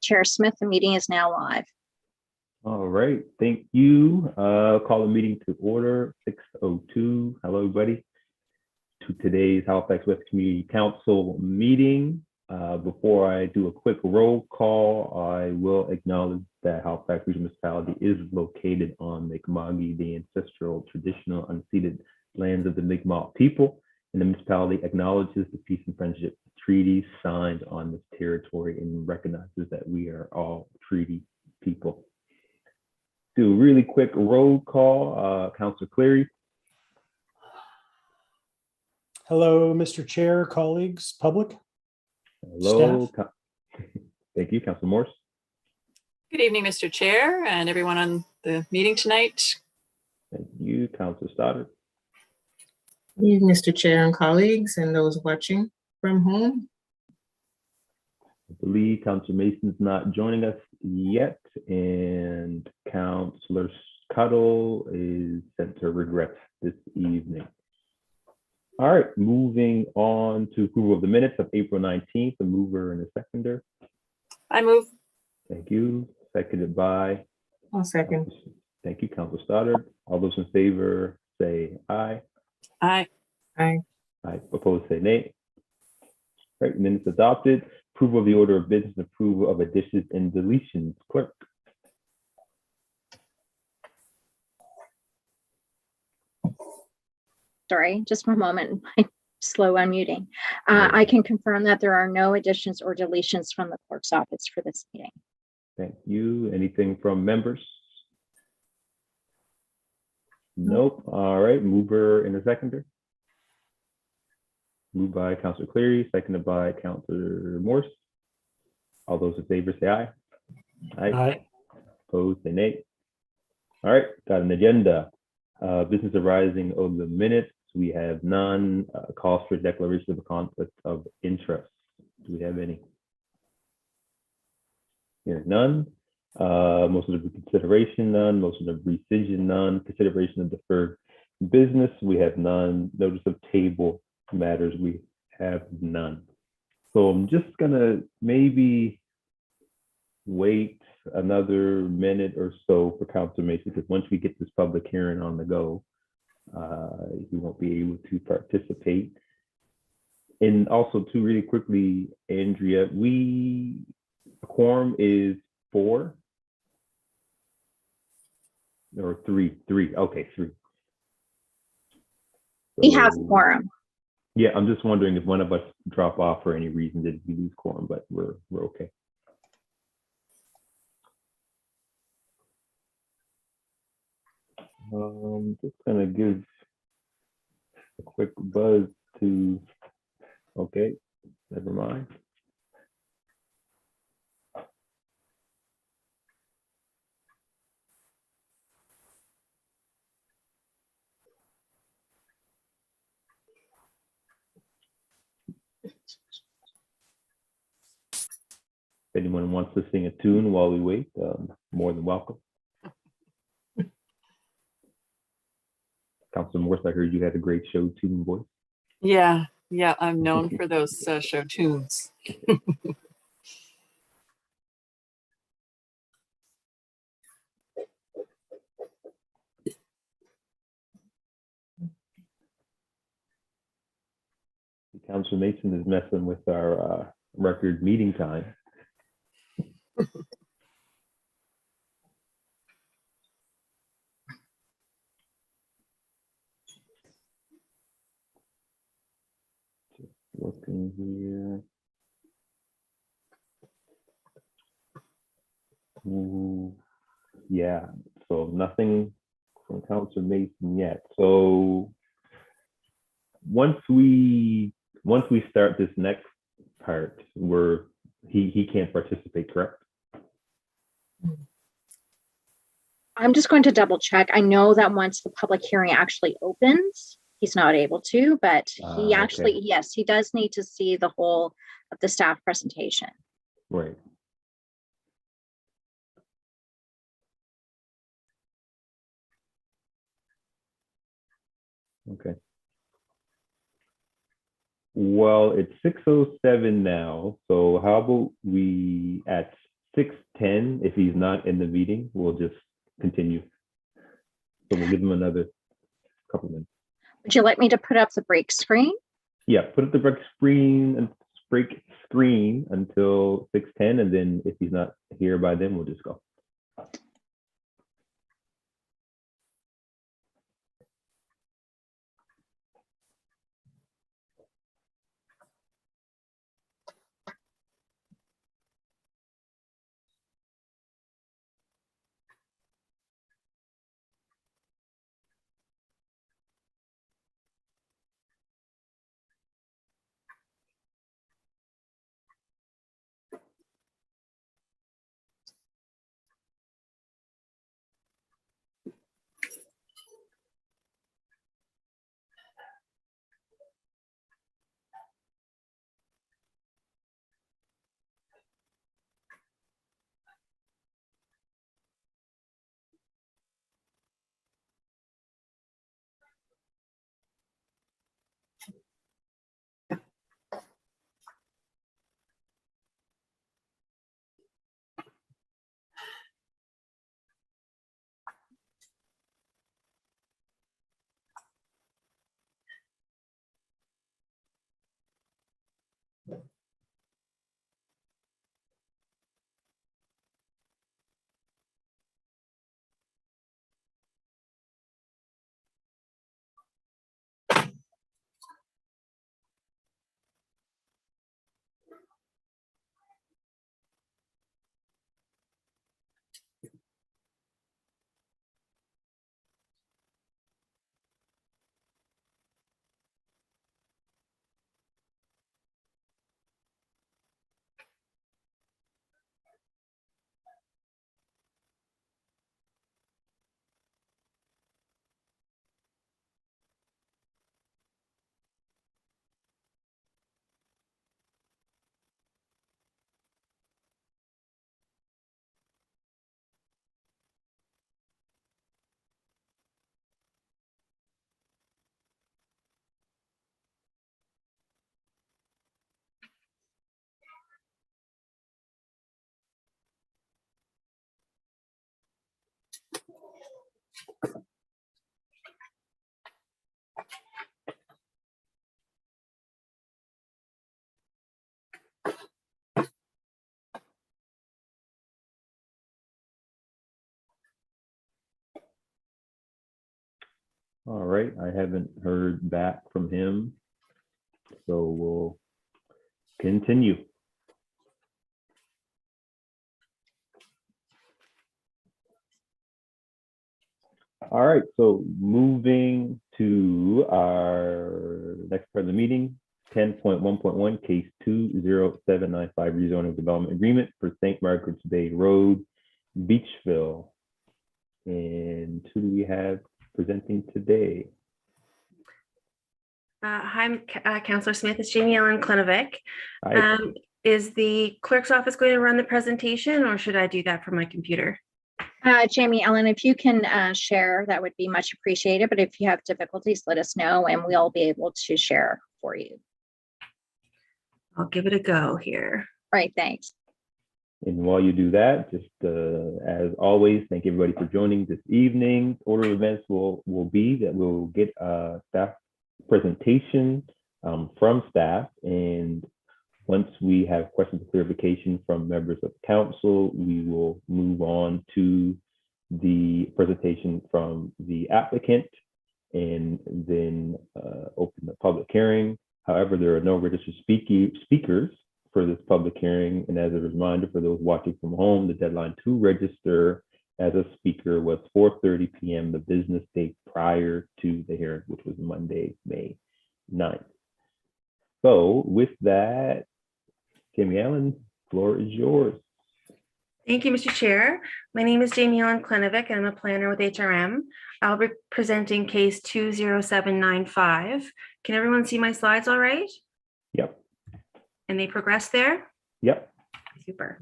Chair Smith, the meeting is now live. All right, thank you. Call the meeting to order, 6:02. Hello, everybody, to today's Halifax West Community Council meeting. Before I do a quick roll call, I will acknowledge that Halifax Regional Municipality is located on Mi'kmaq, the ancestral, traditional, unceded lands of the Mi'kmaq people, and the municipality acknowledges the peace and friendship treaties signed on this territory and recognizes that we are all treaty people. Do a really quick roll call. Councilor Cleary. Hello, Mr. Chair, colleagues, public. Hello. Thank you, Councilor Morse. Good evening, Mr. Chair, and everyone on the meeting tonight. Thank you, Councilor Stoddard. Good evening, Mr. Chair and colleagues and those watching from home. I believe Councilor Mason's not joining us yet, and Councilor Cuddle is sent to regret this evening. All right, moving on to approval of the minutes of April 19th, a mover and a seconder. I move. Thank you. Seconded by? I'll second. Thank you, Councilor Stoddard. All those in favor say aye. Aye. Aye. Aye. Opposed say nay. All right, minutes adopted. Approval of the order of business, approval of additions and deletions. Clerk. Sorry, just one moment. Slow unmuting. I can confirm that there are no additions or deletions from the clerk's office for this meeting. Thank you. Anything from members? Nope. All right, mover and a seconder. Moved by Councilor Cleary, seconded by Councilor Morse. All those in favor say aye. Aye. Opposed say nay. All right, got an agenda. Business arising of the minutes. We have none. Calls for declaration of a conflict of interest. Do we have any? Hearing none. Motion of reconsideration, none. Motion of rescission, none. Consideration of deferred business, we have none. Notice of table matters, we have none. So I'm just gonna maybe wait another minute or so for confirmation, because once we get this public hearing on the go, you won't be able to participate. And also, too, really quickly, Andrea, quorum is 4 or 3? Okay, 3. We have quorum. Yeah, I'm just wondering if one of us drop off for any reason, did we lose quorum, but we're okay. Just gonna give a quick buzz to, okay, never mind. If anyone wants to sing a tune while we wait, more than welcome. Councilor Morse, I heard you had a great show tune voice. Yeah, I'm known for those show tunes. Councilor Mason is messing with our record meeting time. Just looking here. Ooh, yeah, so nothing from Councilor Mason yet. So once we start this next part, he can't participate, correct? I'm just going to double check. I know that once the public hearing actually opens, he's not able to, but he actually, okay. Yes, he does need to see the whole of the staff presentation. Right. Okay. Well, it's 6:07 now, so how about we at 6:10, if he's not in the meeting, we'll just continue. So we'll give him another couple minutes. Would you like me to put up the break screen? Yeah, put up the break screen until 6:10, and then if he's not here by then, we'll just go. All right, I haven't heard back from him, so we'll continue. All right, so moving to our next part of the meeting, 10.1.1, case 20795, rezoning development agreement for St. Margaret's Bay Road, Beechville. And who do we have presenting today? Hi, Councillor Smith. It's Jamie Ellen Klenovic. Hi. Is the clerk's office going to run the presentation, or should I do that from my computer? Jamie Ellen, if you can share, that would be much appreciated. But if you have difficulties, let us know and we'll be able to share for you. I'll give it a go here. Right, thanks. And while you do that, just as always, thank everybody for joining this evening. Order of events will be that we'll get a staff presentation from staff, and once we have questions of clarification from members of council, we will move on to the presentation from the applicant and then open the public hearing. However, there are no registered speakers for this public hearing. And as a reminder for those watching from home, the deadline to register as a speaker was 4:30 p.m. the business day prior to the hearing, which was Monday, May 9th. So with that, Jamie Allen, floor is yours. Thank you, Mr. Chair. My name is Jamie Ellen Klenovic, and I'm a planner with HRM. I'll be presenting case 20795. Can everyone see my slides all right? Yep. And they progress there? Yep. Super.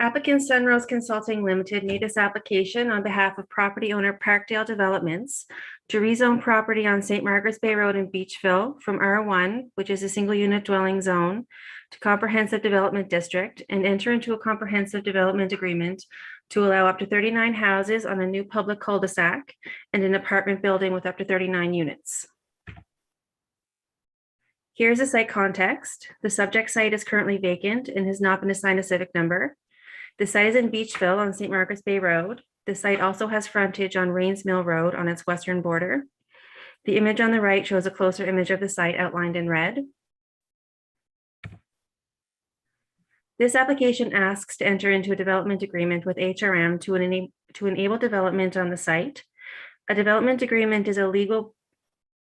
Applicant Sunrose Consulting Limited made this application on behalf of property owner Parkdale Developments to rezone property on St. Margaret's Bay Road in Beechville from R1, which is a single unit dwelling zone, to comprehensive development district, and enter into a comprehensive development agreement to allow up to 39 houses on a new public cul-de-sac and an apartment building with up to 39 units. Here's the site context. The subject site is currently vacant and has not been assigned a civic number. The site is in Beechville on St. Margaret's Bay Road. The site also has frontage on Rains Mill Road on its western border. The image on the right shows a closer image of the site outlined in red. This application asks to enter into a development agreement with HRM to enable development on the site. A development agreement is a legal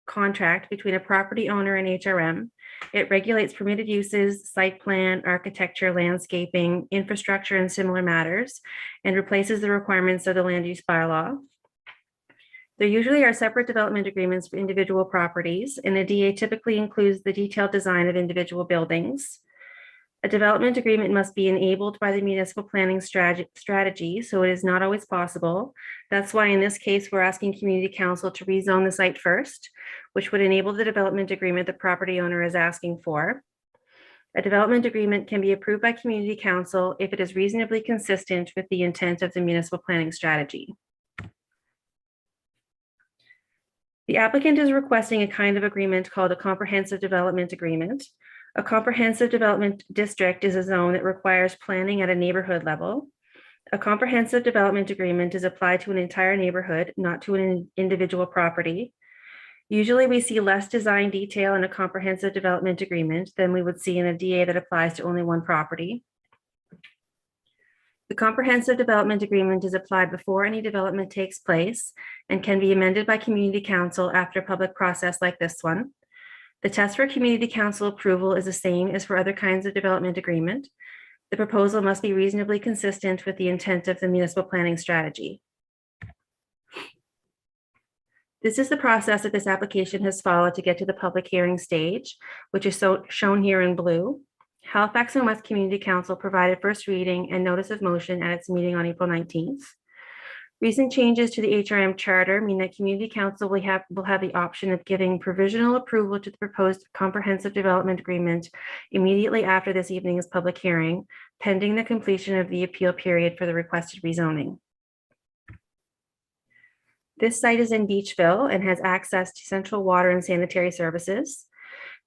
contract between a property owner and HRM. It regulates permitted uses, site plan, architecture, landscaping, infrastructure, and similar matters, and replaces the requirements of the land use bylaw. There usually are separate development agreements for individual properties, and the DA typically includes the detailed design of individual buildings. A development agreement must be enabled by the municipal planning strategy, so it is not always possible. That's why in this case, we're asking Community Council to rezone the site first, which would enable the development agreement the property owner is asking for. A development agreement can be approved by Community Council if it is reasonably consistent with the intent of the municipal planning strategy. The applicant is requesting a kind of agreement called a comprehensive development agreement. A comprehensive development district is a zone that requires planning at a neighborhood level. A comprehensive development agreement is applied to an entire neighborhood, not to an individual property. Usually we see less design detail in a comprehensive development agreement than we would see in a DA that applies to only one property. The comprehensive development agreement is applied before any development takes place and can be amended by Community Council after a public process like this one. The test for Community Council approval is the same as for other kinds of development agreement. The proposal must be reasonably consistent with the intent of the municipal planning strategy. This is the process that this application has followed to get to the public hearing stage, which is shown here in blue. Halifax and West Community Council provided first reading and notice of motion at its meeting on April 19th. Recent changes to the HRM charter mean that Community Council will have the option of giving provisional approval to the proposed comprehensive development agreement immediately after this evening's public hearing, pending the completion of the appeal period for the requested rezoning. This site is in Beechville and has access to central water and sanitary services.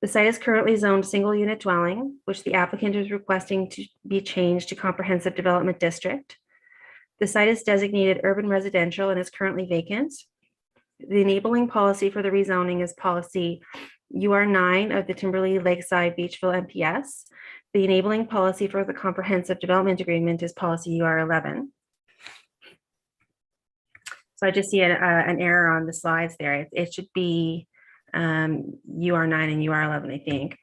The site is currently zoned single unit dwelling, which the applicant is requesting to be changed to comprehensive development district. The site is designated urban residential and is currently vacant. The enabling policy for the rezoning is policy UR9 of the Timberley Lakeside Beechville MPS. The enabling policy for the comprehensive development agreement is policy UR11. So I just see an error on the slides there. It should be UR9 and UR11, I think.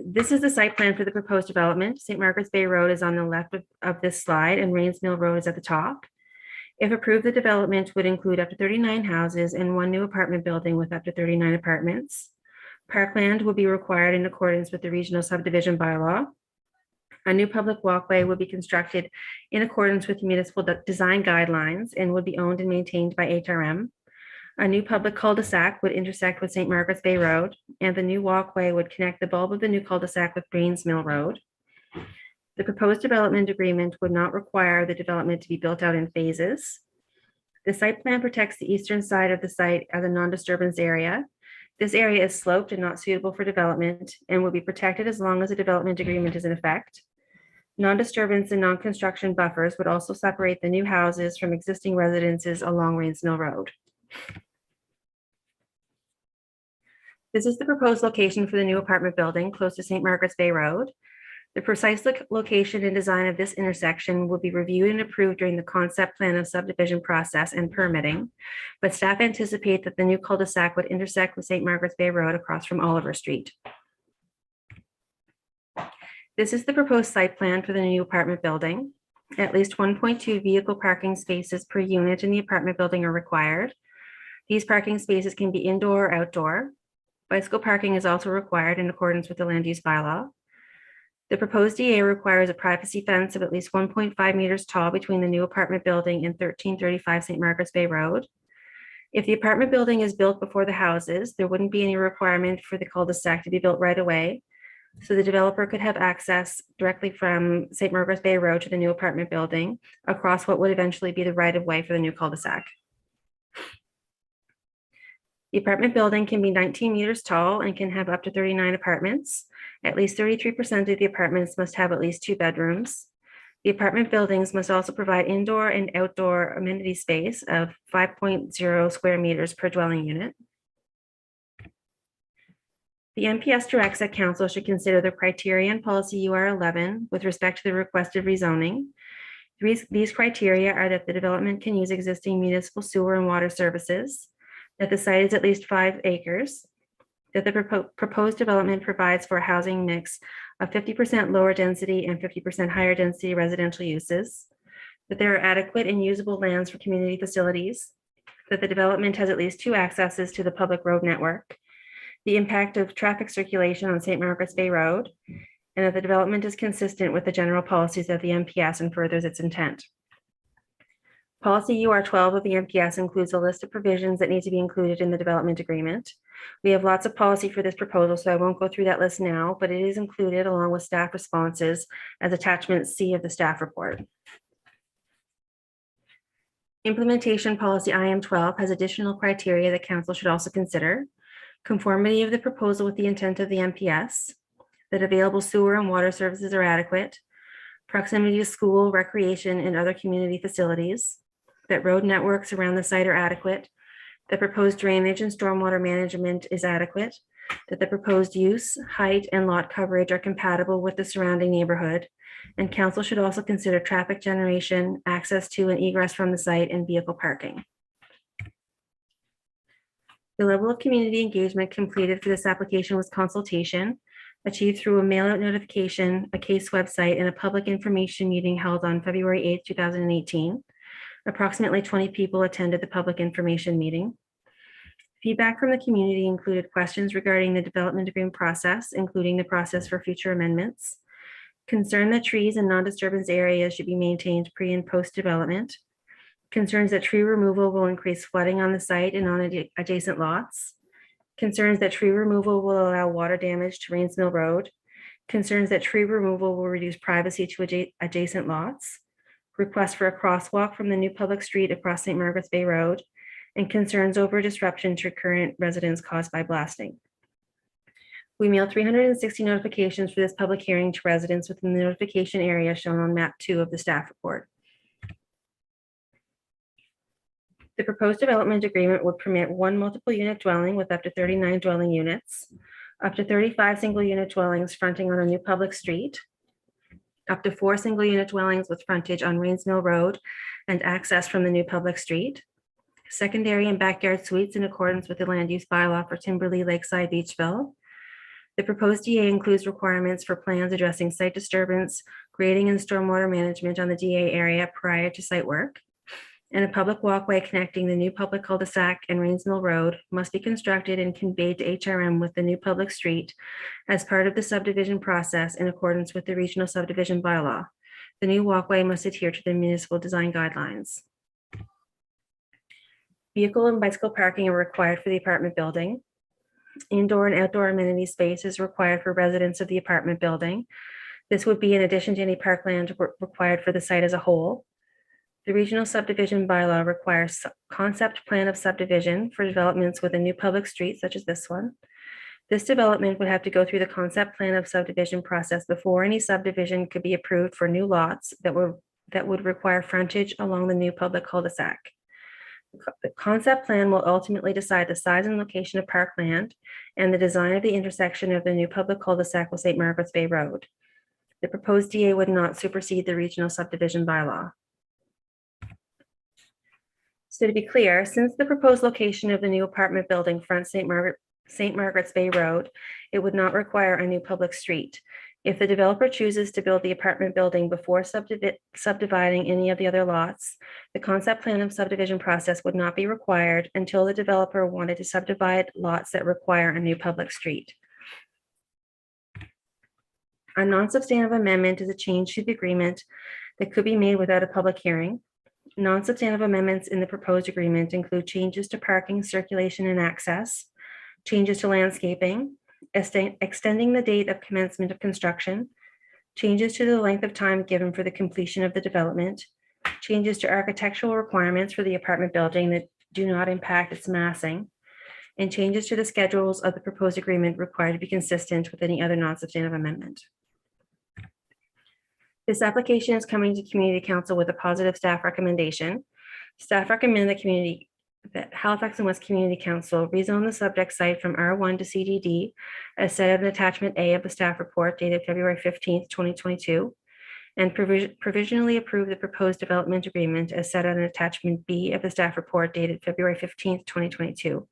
This is the site plan for the proposed development. St. Margaret's Bay Road is on the left of this slide and Rains Mill Road is at the top. If approved, the development would include up to 39 houses and one new apartment building with up to 39 apartments. Parkland will be required in accordance with the regional subdivision bylaw. A new public walkway would be constructed in accordance with municipal design guidelines and would be owned and maintained by HRM. A new public cul-de-sac would intersect with St. Margaret's Bay Road, and the new walkway would connect the bulb of the new cul-de-sac with Rains Mill Road. The proposed development agreement would not require the development to be built out in phases. The site plan protects the eastern side of the site as a non-disturbance area. This area is sloped and not suitable for development and will be protected as long as the development agreement is in effect. Non-disturbance and non-construction buffers would also separate the new houses from existing residences along Rains Mill Road. This is the proposed location for the new apartment building close to St. Margaret's Bay Road. The precise location and design of this intersection will be reviewed and approved during the concept plan of subdivision process and permitting, but staff anticipate that the new cul-de-sac would intersect with St. Margaret's Bay Road across from Oliver Street. This is the proposed site plan for the new apartment building. At least 1.2 vehicle parking spaces per unit in the apartment building are required. These parking spaces can be indoor or outdoor. Bicycle parking is also required in accordance with the land use bylaw. The proposed DA requires a privacy fence of at least 1.5 meters tall between the new apartment building and 1335 St. Margaret's Bay Road. If the apartment building is built before the houses, there wouldn't be any requirement for the cul-de-sac to be built right away. So the developer could have access directly from St. Margaret's Bay Road to the new apartment building across what would eventually be the right-of-way for the new cul-de-sac. The apartment building can be 19 meters tall and can have up to 39 apartments. At least 33% of the apartments must have at least 2 bedrooms. The apartment buildings must also provide indoor and outdoor amenity space of 5.0 square meters per dwelling unit. The NPS directs that council should consider the criteria in policy UR 11 with respect to the requested rezoning. These criteria are that the development can use existing municipal sewer and water services, that the site is at least 5 acres, that the proposed development provides for a housing mix of 50% lower density and 50% higher density residential uses, that there are adequate and usable lands for community facilities, that the development has at least 2 accesses to the public road network, the impact of traffic circulation on St. Margaret's Bay Road, and that the development is consistent with the general policies of the NPS and furthers its intent. Policy UR 12 of the NPS includes a list of provisions that need to be included in the development agreement. We have lots of policy for this proposal, so I won't go through that list now, but it is included along with staff responses as attachment C of the staff report. Implementation policy IM 12 has additional criteria that council should also consider. Conformity of the proposal with the intent of the NPS, that available sewer and water services are adequate, proximity to school, recreation, and other community facilities, that road networks around the site are adequate, that proposed drainage and stormwater management is adequate, that the proposed use, height, and lot coverage are compatible with the surrounding neighborhood, and council should also consider traffic generation, access to and egress from the site, and vehicle parking. The level of community engagement completed for this application was consultation, achieved through a mail-out notification, a case website, and a public information meeting held on February 8, 2018. Approximately 20 people attended the public information meeting. Feedback from the community included questions regarding the development agreement process, including the process for future amendments, concern that trees and non-disturbance areas should be maintained pre and post-development, concerns that tree removal will increase flooding on the site and on adjacent lots, concerns that tree removal will allow water damage to Rains Mill Road, concerns that tree removal will reduce privacy to adjacent lots, requests for a crosswalk from the new public street across St. Margaret's Bay Road, and concerns over disruption to current residents caused by blasting. We mailed 360 notifications for this public hearing to residents within the notification area shown on map 2 of the staff report. The proposed development agreement would permit 1 multiple unit dwelling with up to 39 dwelling units, up to 35 single unit dwellings fronting on a new public street, up to 4 single unit dwellings with frontage on Rains Mill Road and access from the new public street, secondary and backyard suites in accordance with the land use bylaw for Timberley, Lakeside, Beechville. The proposed DA includes requirements for plans addressing site disturbance, grading and stormwater management on the DA area prior to site work. And a public walkway connecting the new public cul-de-sac and Rains Mill Road must be constructed and conveyed to HRM with the new public street as part of the subdivision process in accordance with the regional subdivision bylaw. The new walkway must adhere to the municipal design guidelines. Vehicle and bicycle parking are required for the apartment building. Indoor and outdoor amenity space is required for residents of the apartment building. This would be in addition to any parkland required for the site as a whole. The regional subdivision bylaw requires concept plan of subdivision for developments with a new public street such as this one. This development would have to go through the concept plan of subdivision process before any subdivision could be approved for new lots that would require frontage along the new public cul-de-sac. The concept plan will ultimately decide the size and location of parkland and the design of the intersection of the new public cul-de-sac with St. Margaret's Bay Road. The proposed DA would not supersede the regional subdivision bylaw. So to be clear, since the proposed location of the new apartment building fronts St. Margaret's Bay Road, it would not require a new public street. If the developer chooses to build the apartment building before subdividing any of the other lots, the concept plan of subdivision process would not be required until the developer wanted to subdivide lots that require a new public street. A non-substantive amendment is a change to the agreement that could be made without a public hearing. Non-substantive amendments in the proposed agreement include changes to parking, circulation, and access, changes to landscaping, extending the date of commencement of construction, changes to the length of time given for the completion of the development, changes to architectural requirements for the apartment building that do not impact its massing, and changes to the schedules of the proposed agreement required to be consistent with any other non-substantive amendment. This application is coming to Community Council with a positive staff recommendation. Staff recommend that Halifax and West Community Council rezone the subject site from R1 to CDD as set out in attachment A of the staff report dated February 15th, 2022, and provisionally approve the proposed development agreement as set out in attachment B of the staff report dated February 15th, 2022.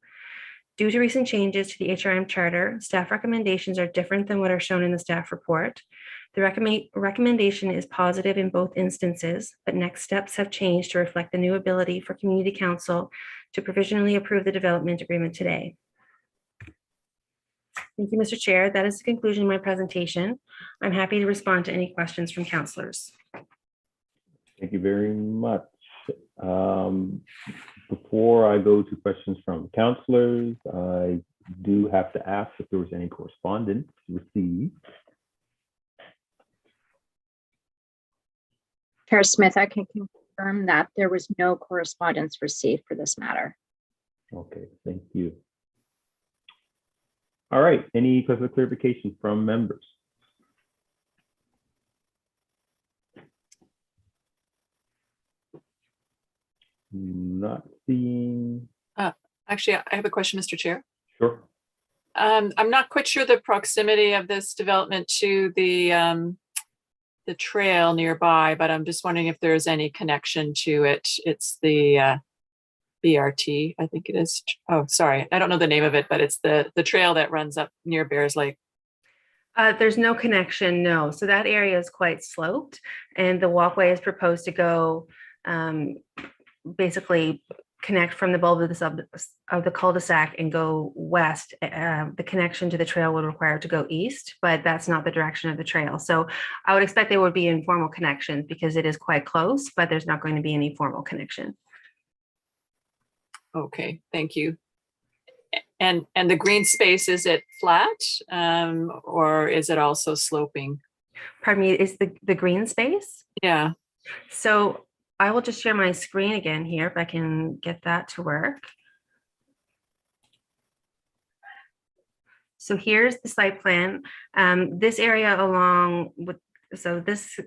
Due to recent changes to the HRM charter, staff recommendations are different than what are shown in the staff report. The recommendation is positive in both instances, but next steps have changed to reflect the new ability for Community Council to provisionally approve the development agreement today. Thank you, Mr. Chair. That is the conclusion of my presentation. I'm happy to respond to any questions from councillors. Thank you very much. Before I go to questions from councillors, I do have to ask if there was any correspondence received. Chair Smith, I can confirm that there was no correspondence received for this matter. Okay, thank you. All right, any questions or clarification from members? Not seeing. Actually, I have a question, Mr. Chair. Sure. I'm not quite sure the proximity of this development to the trail nearby, but I'm just wondering if there's any connection to it. It's the BRT, I think it is. Oh, sorry, I don't know the name of it, but it's the trail that runs up near Bears Lake. There's no connection, no. So that area is quite sloped, and the walkway is proposed to go basically connect from the bulb of the cul-de-sac and go west. The connection to the trail would require to go east, but that's not the direction of the trail. So I would expect there would be informal connections because it is quite close, but there's not going to be any formal connection. Okay, thank you. And the green space, is it flat or is it also sloping? Pardon me, is the green space? Yeah. So I will just share my screen again here if I can get that to work. So here's the site plan. This area along with, so this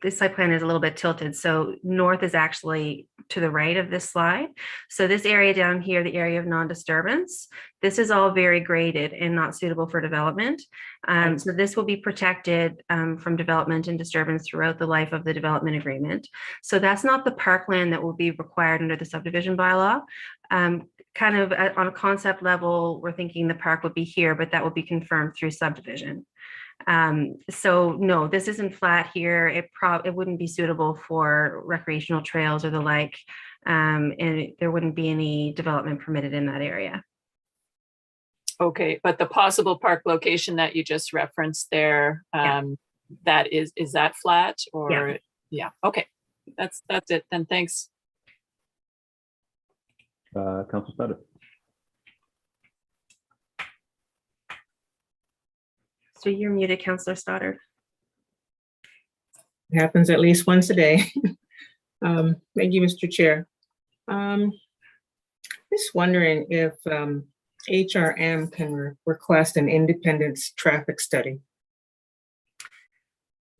site plan is a little bit tilted. So north is actually to the right of this slide. So this area down here, the area of non-disturbance, this is all very graded and not suitable for development. So this will be protected from development and disturbance throughout the life of the development agreement. So that's not the parkland that will be required under the subdivision bylaw. Kind of on a concept level, we're thinking the park would be here, but that would be confirmed through subdivision. So no, this isn't flat here. It wouldn't be suitable for recreational trails or the like, and there wouldn't be any development permitted in that area. Okay, but the possible park location that you just referenced there, that is that flat or yeah. Okay, that's it then. Thanks. Councilor Sutter. So you're muted, Councillor Stoddard. It happens at least once a day. Thank you, Mr. Chair. Just wondering if HRM can request an independent traffic study.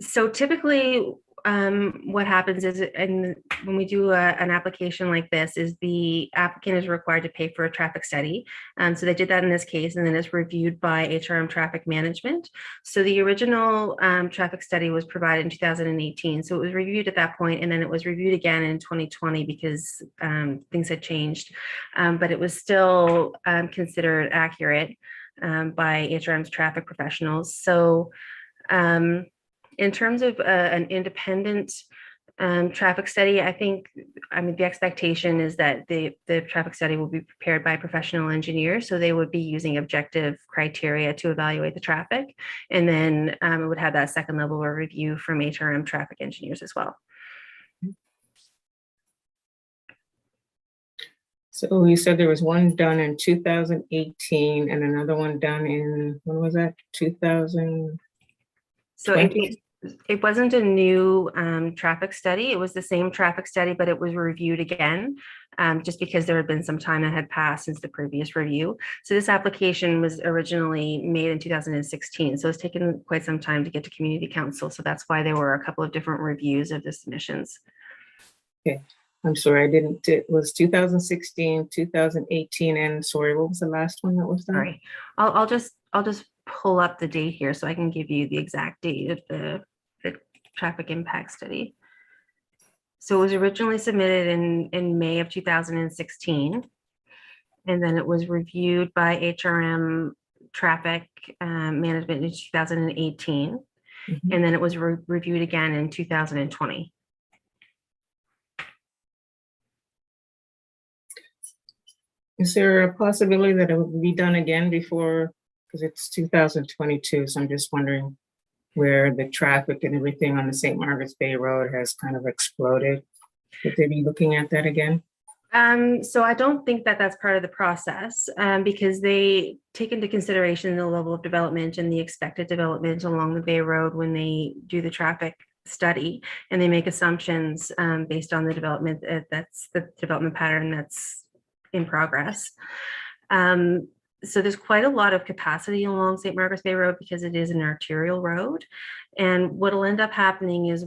So typically, what happens is, and when we do an application like this, is the applicant is required to pay for a traffic study. So they did that in this case, and then it's reviewed by HRM Traffic Management. So the original traffic study was provided in 2018. So it was reviewed at that point, and then it was reviewed again in 2020 because things had changed. But it was still considered accurate by HRM's traffic professionals. So in terms of an independent Traffic study, I mean, the expectation is that the traffic study will be prepared by professional engineers. So they would be using objective criteria to evaluate the traffic. And then it would have that second level of review from HRM traffic engineers as well. So you said there was one done in 2018 and another one done in, when was that, 2000? So it wasn't a new traffic study. It was the same traffic study, but it was reviewed again, just because there had been some time that had passed since the previous review. So this application was originally made in 2016. So it's taken quite some time to get to community council. So that's why there were a couple of different reviews of the submissions. Okay, I'm sorry, I didn't, it was 2016, 2018, and sorry, what was the last one that was done? Sorry, I'll just pull up the date here so I can give you the exact date of the traffic impact study. So it was originally submitted in May of 2016. And then it was reviewed by HRM traffic management in 2018. Mhm. And then it was reviewed again in 2020. Is there a possibility that it will be done again before, because it's 2022, so I'm just wondering where the traffic and everything on the St. Margaret's Bay Road has kind of exploded. Would they be looking at that again? So I don't think that that's part of the process because they take into consideration the level of development and the expected development along the Bay Road when they do the traffic study, and they make assumptions based on the development that's the development pattern that's in progress. So there's quite a lot of capacity along St. Margaret's Bay Road because it is an arterial road. And what'll end up happening is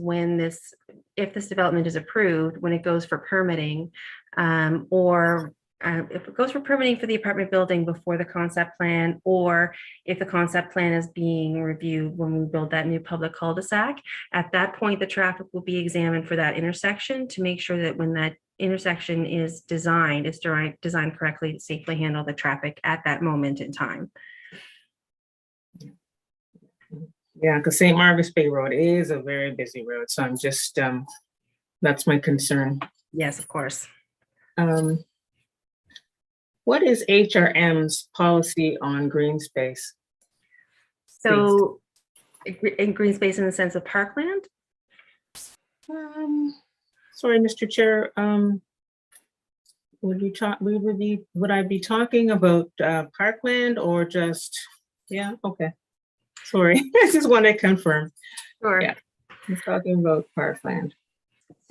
if this development is approved, when it goes for permitting, if it goes for permitting for the apartment building before the concept plan, or if the concept plan is being reviewed when we build that new public cul-de-sac, at that point, the traffic will be examined for that intersection to make sure that when that intersection is designed, it's designed correctly to safely handle the traffic at that moment in time. Yeah, because St. Margaret's Bay Road is a very busy road, so I'm just, that's my concern. Yes, of course. What is HRM's policy on green space? So in green space in the sense of parkland? Sorry, Mr. Chair, would I be talking about parkland or just, yeah, okay. Sorry, I just want to confirm. Sure. Yeah. I'm talking about parkland.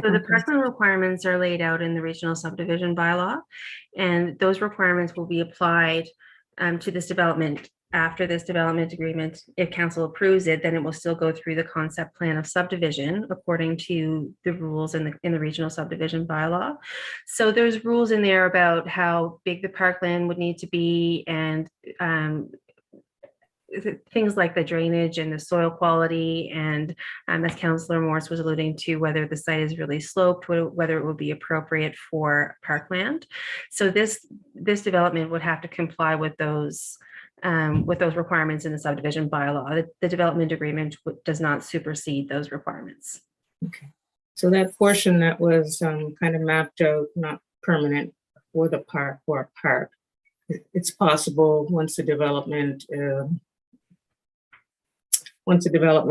So the Okay. parkland requirements are laid out in the regional subdivision bylaw, and those requirements will be applied to this development after this development agreement. If council approves it, then it will still go through the concept plan of subdivision according to the rules in the regional subdivision bylaw. So there's rules in there about how big the parkland would need to be, and things like the drainage and the soil quality, and as Councillor Morse was alluding to, whether the site is really sloped, whether it would be appropriate for parkland. So this development would have to comply with those requirements in the subdivision bylaw. The development agreement does not supersede those requirements. Okay. So that portion that was kind of mapped out, not permanent for the park or a park, it's possible once the development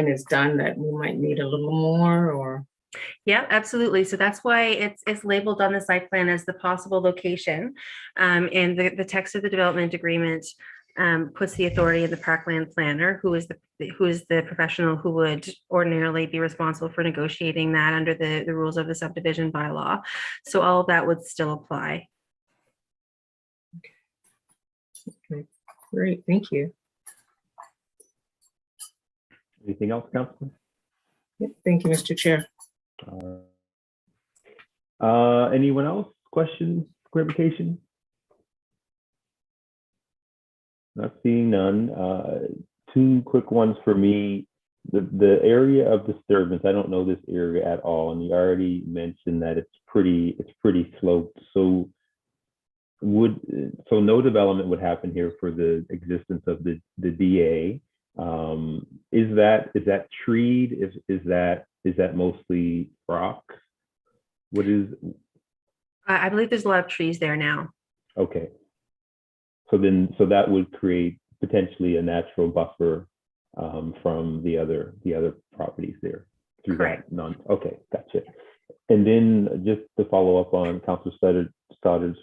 is done that we might need a little more, or? Yeah, absolutely. So that's why it's labeled on the site plan as the possible location. And the text of the development agreement puts the authority of the parkland planner, who is the professional who would ordinarily be responsible for negotiating that under the rules of the subdivision bylaw. So all of that would still apply. Okay. Great, thank you. Anything else, Councilman? Yep, thank you, Mr. Chair. Anyone else? Questions, clarification? Not seeing none. Two quick ones for me. The area of disturbance, I don't know this area at all, and you already mentioned that it's pretty sloped. So no development would happen here for the existence of the DA. Is that treed? Is that is that mostly rock? What is, I believe there's a lot of trees there now. okay. So that would create potentially a natural buffer from the other properties there. Through Correct. that okay, gotcha. And then just to follow up on Councilor Stoddard's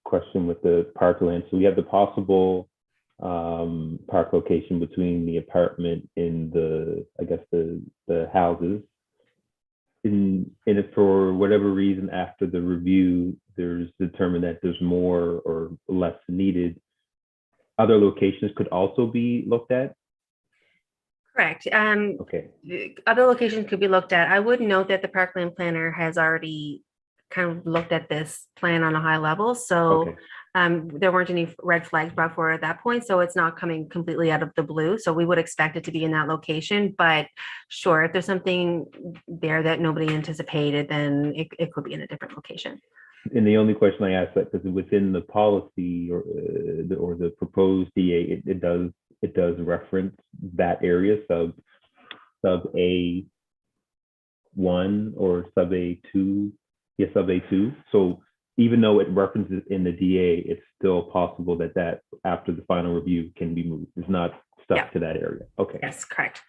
question with the parkland. So we have the possible park location between the apartment and I guess the houses. And if for whatever reason after the review, there's determined that there's more or less needed, other locations could also be looked at? Correct. Okay, Other locations could be looked at. I would note that the parkland planner has already kind of looked at this plan on a high level. So okay, there weren't any red flags brought forward at that point. So it's not coming completely out of the blue. So we would expect it to be in that location. But sure, if there's something there that nobody anticipated, then it could be in a different location. and the only question I asked that because within the policy or the proposed DA, it does reference that area sub A1 or sub A2, yeah, sub A2. So even though it references in the DA, it's still possible that after the final review can be moved. It's not stuck to that area. Okay. Yes, correct.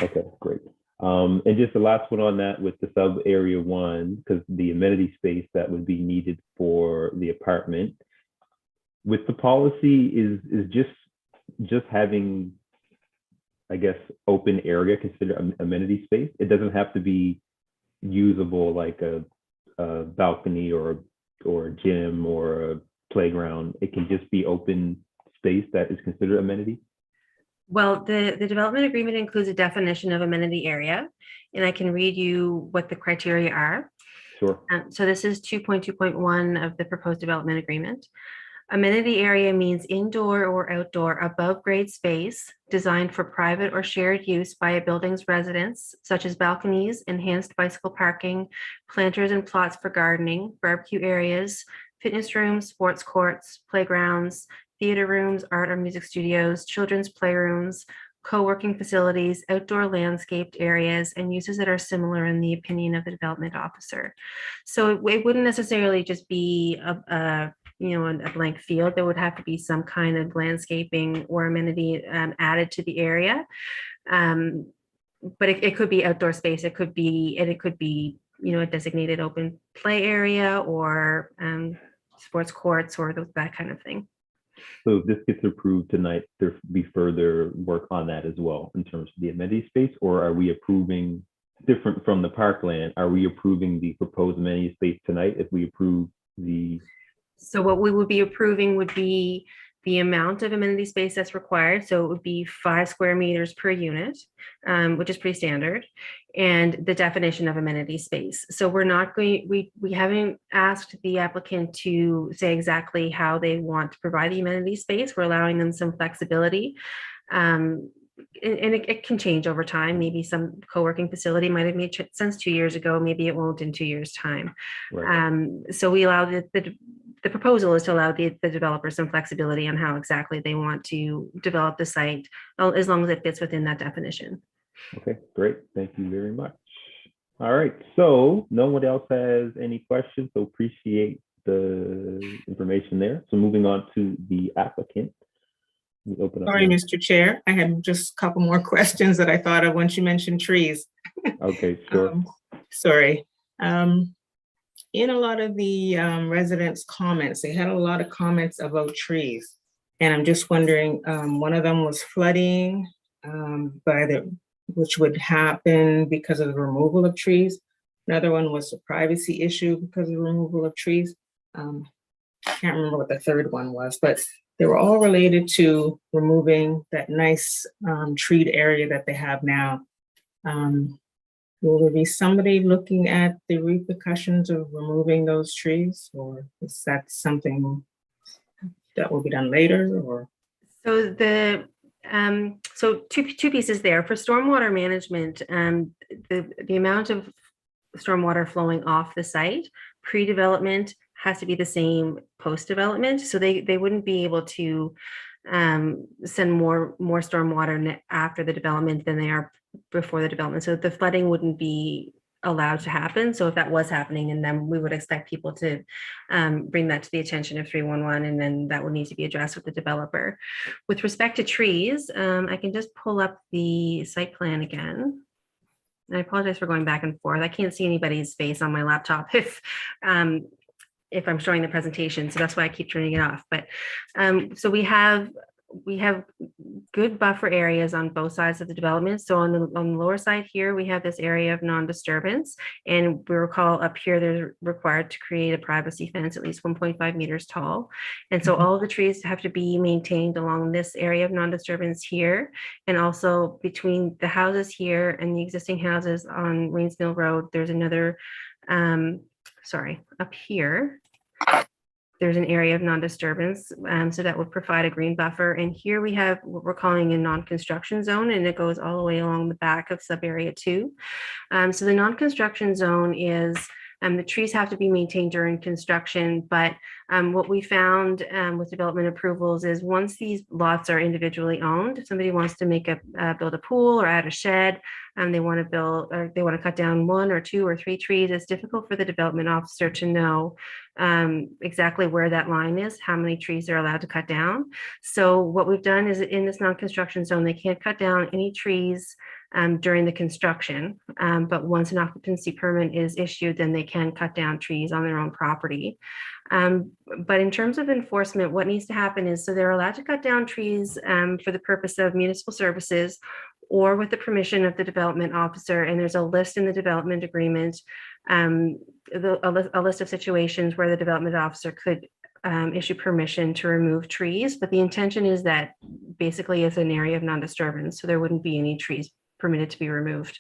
Okay, great. And just the last one on that with the sub area 1, because the amenity space that would be needed for the apartment with the policy is just having, I guess, open area considered amenity space. It doesn't have to be usable like a balcony or a gym or a playground. It can just be open space that is considered amenity. Well, the development agreement includes a definition of amenity area, and I can read you what the criteria are. Sure. So this is 2.2.1 of the proposed development agreement. Amenity area means indoor or outdoor above grade space designed for private or shared use by a building's residents, such as balconies, enhanced bicycle parking, planters and plots for gardening, barbecue areas, fitness rooms, sports courts, playgrounds, theater rooms, art or music studios, children's playrooms, co-working facilities, outdoor landscaped areas, and uses that are similar in the opinion of the development officer. So it wouldn't necessarily just be a blank field. There would have to be some kind of landscaping or amenity added to the area. But it could be outdoor space. It could be a designated open play area or sports courts or that kind of thing. So if this gets approved tonight, there'll be further work on that as well in terms of the amenity space, or are we approving different from the parkland? Are we approving the proposed amenity space tonight if we approve the? So what we would be approving would be the amount of amenity space that's required. So it would be 5 square meters per unit, which is pretty standard, and the definition of amenity space. So we're not going, we haven't asked the applicant to say exactly how they want to provide the amenity space. We're allowing them some flexibility. And it can change over time. Maybe some co-working facility might have made sense 2 years ago. Maybe it won't in 2 years' time. Right. So we allow the proposal is to allow the developer some flexibility on how exactly they want to develop the site, as long as it fits within that definition. Okay, great. Thank you very much. All right, so no one else has any questions, so appreciate the information there. So moving on to the applicant. We open up. Sorry, Mr. Chair. I had just a couple more questions that I thought of once you mentioned trees. Okay, sure. Sorry. In a lot of the residents' comments, they had a lot of comments about trees. And I'm just wondering, one of them was flooding which would happen because of the removal of trees. Another one was a privacy issue because of the removal of trees. I can't remember what the third one was, but they were all related to removing that nice treed area that they have now. Will there be somebody looking at the repercussions of removing those trees, or is that something that will be done later? Or so two pieces there for stormwater management. The amount of stormwater flowing off the site pre-development has to be the same post-development. So they wouldn't be able to send more stormwater after the development than they are before the development. So the flooding wouldn't be allowed to happen. So if that was happening, and then we would expect people to bring that to the attention of 311, and then that would need to be addressed with the developer. With respect to trees, I can just pull up the site plan again. I apologize for going back and forth. I can't see anybody's face on my laptop if I'm showing the presentation, so that's why I keep turning it off. But so we have good buffer areas on both sides of the development. So on the lower side here, we have this area of non-disturbance, and we recall up here they're required to create a privacy fence at least 1.5 meters tall. And so all of the trees have to be maintained along this area of non-disturbance here, and also between the houses here and the existing houses on Rains Mill Road. There's another, up here. There's an area of non-disturbance, so that would provide a green buffer. And here we have what we're calling a non-construction zone, and it goes all the way along the back of sub-area 2. So the non-construction zone is, the trees have to be maintained during construction, but what we found with development approvals is once these lots are individually owned, if somebody wants to build a pool or add a shed, they want to cut down 1 or 2 or 3 trees, it's difficult for the development officer to know exactly where that line is, how many trees they're allowed to cut down. So what we've done is in this non-construction zone, they can't cut down any trees during the construction, but once an occupancy permit is issued, then they can cut down trees on their own property. But in terms of enforcement, what needs to happen is, so they're allowed to cut down trees for the purpose of municipal services or with the permission of the development officer. And there's a list in the development agreement, a list of situations where the development officer could issue permission to remove trees. But the intention is that basically it's an area of non-disturbance, so there wouldn't be any trees permitted to be removed.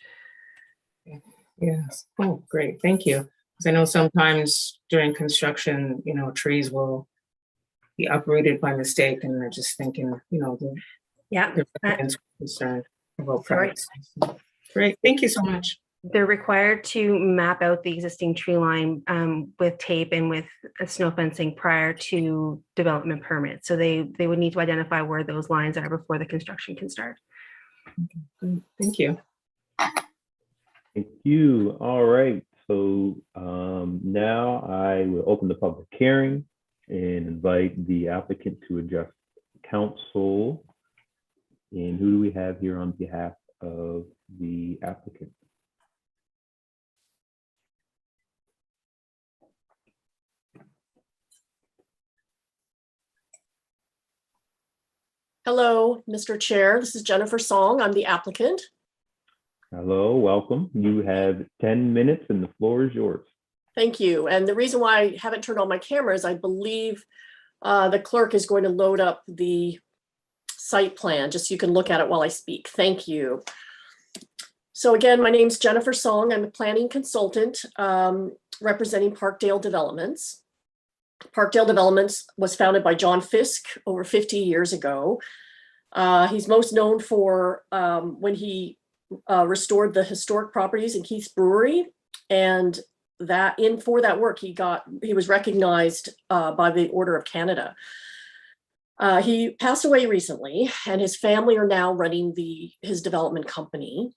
Yes. Oh, great. Thank you. Because I know sometimes during construction, trees will be uprooted by mistake, and they're just thinking, Yeah. the residents are concerned about Sorry. privacy. Great. Thank you so much. They're required to map out the existing tree line with tape and with snow fencing prior to development permit. So they would need to identify where those lines are before the construction can start. Okay. Thank you. Thank you. All right. So now I will open the public hearing and invite the applicant to address council. And who do we have here on behalf of the applicant? Hello, Mr. Chair. This is Jennifer Song. I'm the applicant. Hello, welcome. You have 10 minutes and the floor is yours. Thank you. And the reason why I haven't turned on my camera is I believe the clerk is going to load up the site plan, just so you can look at it while I speak. Thank you. So again, my name's Jennifer Song. I'm a planning consultant representing Parkdale Developments. Parkdale Developments was founded by John Fisk over 50 years ago. He's most known for when he restored the historic properties in Keith's Brewery, and for that work he was recognized by the Order of Canada. He passed away recently, and his family are now running his development company.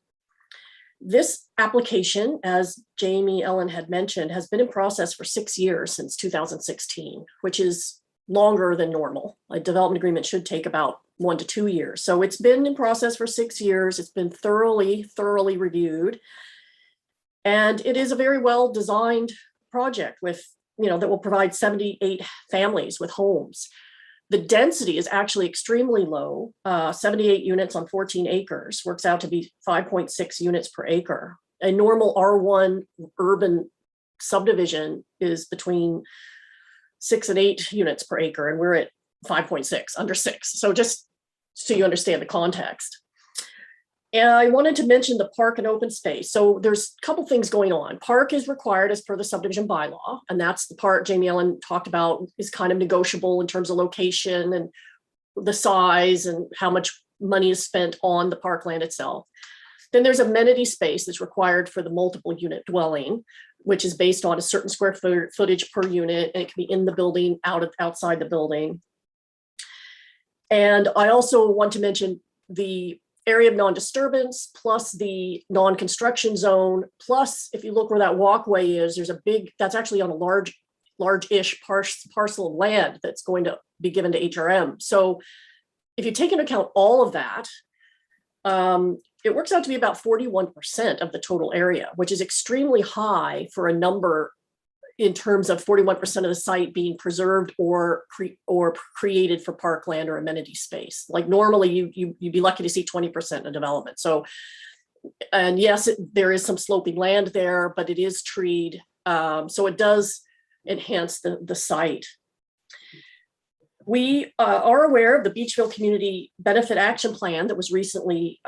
This application, as Jamie Ellen had mentioned, has been in process for 6 years, since 2016, which is longer than normal. A development agreement should take about 1 to 2 years. So it's been in process for 6 years. It's been thoroughly reviewed. And it is a very well-designed project that will provide 78 families with homes. The density is actually extremely low. 78 units on 14 acres works out to be 5.6 units per acre. A normal R1 urban subdivision is between 6 and 8 units per acre, and we're at 5.6, under 6. So just so you understand the context. And I wanted to mention the park and open space. So there's a couple things going on. Park is required as per the subdivision bylaw, and that's the part Jamie Ellen talked about is kind of negotiable in terms of location and the size and how much money is spent on the parkland itself. Then there's amenity space that's required for the multiple unit dwelling, which is based on a certain square footage per unit, and it can be in the building, outside the building. And I also want to mention the area of non-disturbance plus the non-construction zone, plus if you look where that walkway is, there's a big, that's actually on a large-ish parcel of land that's going to be given to HRM. So if you take into account all of that, it works out to be about 41% of the total area, which is extremely high for a number in terms of 41% of the site being preserved or created for parkland or amenity space. Like normally you'd be lucky to see 20% of development. So, and yes, there is some sloping land there, but it is treed. So it does enhance the site. We are aware of the Beechville Community Benefit Action Plan that was recently,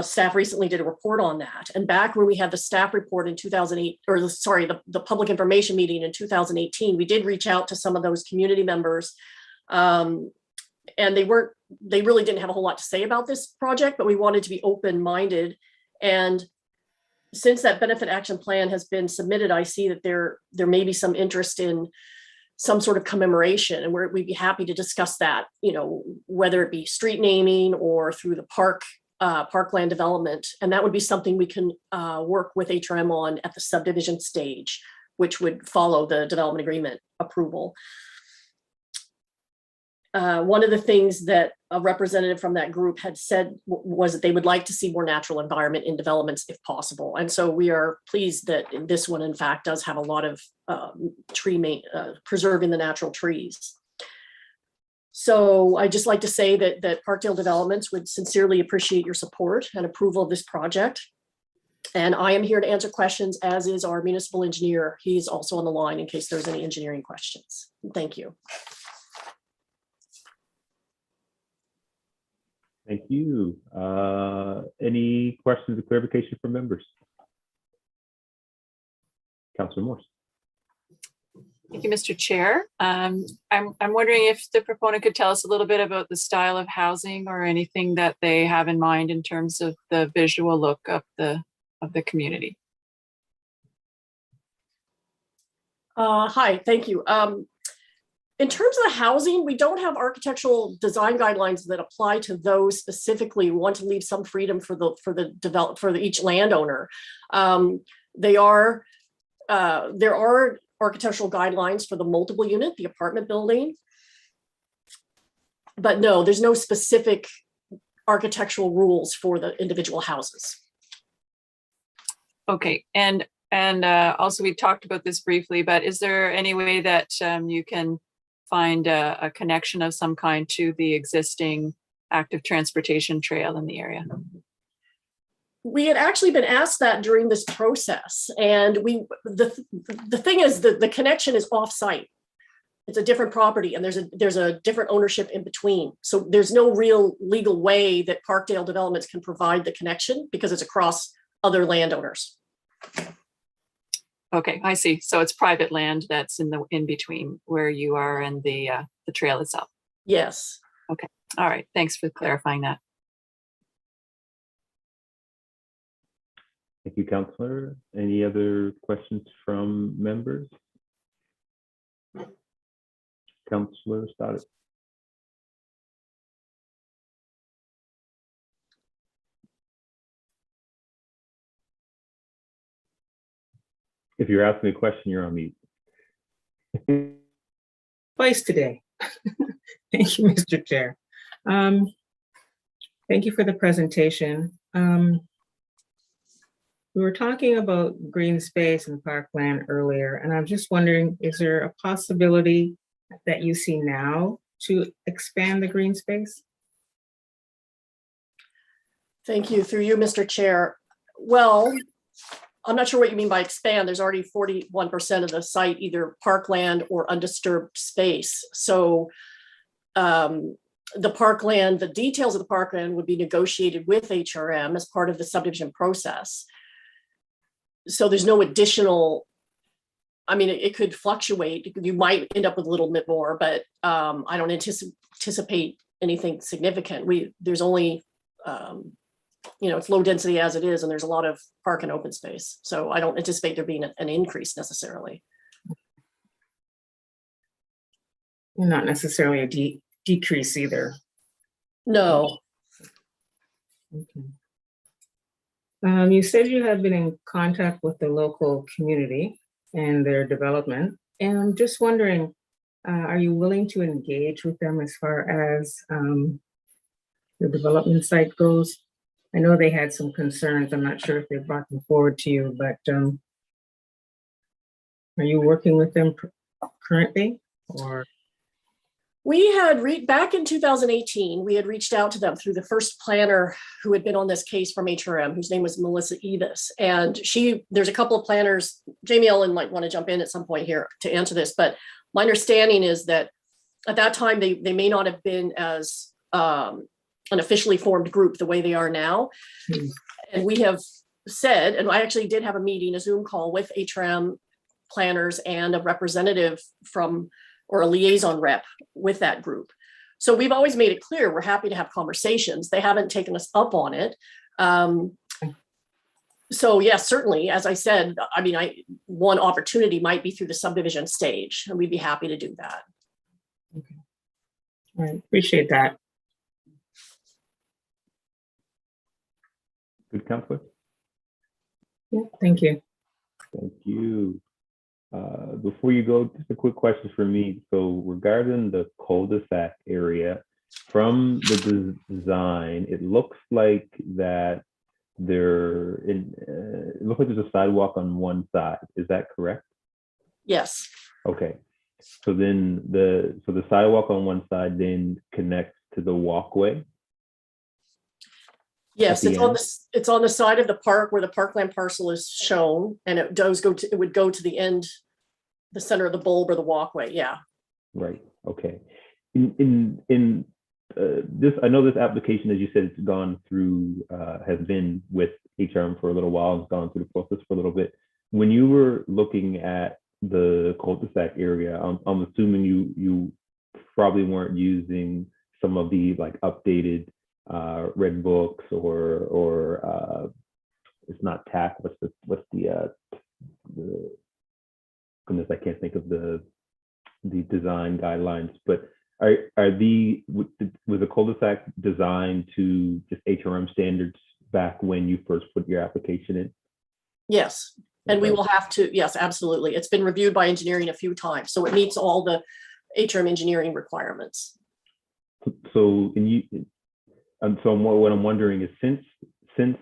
staff recently did a report on that. And back when we had the staff report in 2008, or sorry, the public information meeting in 2018, we did reach out to some of those community members. And they really didn't have a whole lot to say about this project, but we wanted to be open-minded. And since that benefit action plan has been submitted, I see that there may be some interest in some sort of commemoration, and we'd be happy to discuss that, you know, whether it be street naming or through the parkland development. And that would be something we can work with HRM on at the subdivision stage, which would follow the development agreement approval. One of the things that a representative from that group had said was that they would like to see more natural environment in developments if possible. And so we are pleased that this one, in fact, does have a lot of preserving the natural trees. So I'd just like to say that Parkdale Developments would sincerely appreciate your support and approval of this project. And I am here to answer questions, as is our municipal engineer. He's also on the line in case there's any engineering questions. Thank you. Thank you. Any questions or clarification from members? Councilor Morse. Thank you, Mr. Chair. I'm wondering if the proponent could tell us a little bit about the style of housing or anything that they have in mind in terms of the visual look of the community. Hi, thank you. In terms of the housing, we don't have architectural design guidelines that apply to those specifically. We want to leave some freedom for each landowner. There are architectural guidelines for the multiple unit, the apartment building, but no, there's no specific architectural rules for the individual houses. Okay, and also we talked about this briefly, but is there any way that you can find a connection of some kind to the existing active transportation trail in the area? We had actually been asked that during this process, and the thing is that the connection is off-site. It's a different property, and there's a different ownership in between. So there's no real legal way that Parkdale Developments can provide the connection because it's across other landowners. Okay, I see. So it's private land that's in between where you are and the trail itself. Yes. Okay. All right. Thanks for clarifying that. Thank you, Councillor. Any other questions from members? Councillor Stoddard. If you're asking a question, you're on mute. Twice today. Thank you, Mr. Chair. Thank you for the presentation. We were talking about green space and parkland earlier, and I'm just wondering, is there a possibility that you see now to expand the green space? Thank you. Through you, Mr. Chair. Well, I'm not sure what you mean by expand. There's already 41% of the site, either parkland or undisturbed space. So the parkland, the details of the parkland would be negotiated with HRM as part of the subdivision process. So there's no additional, I mean, it could fluctuate. You might end up with a little bit more, but I don't anticipate anything significant. There's only, you know, it's low density as it is, and there's a lot of park and open space. So I don't anticipate there being an increase necessarily. Not necessarily a decrease either. No. Okay. You said you have been in contact with the local community and their development, and I'm just wondering, are you willing to engage with them as far as the development site goes? I know they had some concerns. I'm not sure if they brought them forward to you, but are you working with them currently, or? We had back in 2018, we had reached out to them through the first planner who had been on this case from HRM, whose name was Melissa Evis. And there's a couple of planners, Jamie Ellen might want to jump in at some point here to answer this, but my understanding is that at that time, they may not have been as an officially formed group the way they are now. And we have said, and I actually did have a meeting, a Zoom call with HRM planners and a representative from, or a liaison rep with that group. So we've always made it clear we're happy to have conversations. They haven't taken us up on it. So yes, certainly, as I said, I mean, one opportunity might be through the subdivision stage, and we'd be happy to do that. Okay. All right, appreciate that. Good, Counselor. Yeah, thank you. Thank you. Before you go, just a quick question for me. So regarding the cul-de-sac area, from the design, it looks like that it looks like there's a sidewalk on one side. Is that correct? Yes. Okay. So then the sidewalk on one side then connects to the walkway. Yes, At the it's on the side of the park where the parkland parcel is shown, and it would go to the end, the center of the bulb or the walkway. Yeah. Right. Okay. In this, I know this application, as you said, it's gone through, has been with HRM for a little while. It's gone through the process for a little bit. When you were looking at the cul-de-sac area, I'm assuming you probably weren't using some of the like updated red books or it's not TAC. What's the goodness, I can't think of the design guidelines, but was the cul-de-sac designed to just HRM standards back when you first put your application in? Yes. And we Okay. will have to, yes, absolutely. It's been reviewed by engineering a few times, so it meets all the HRM engineering requirements. So what I'm wondering is, since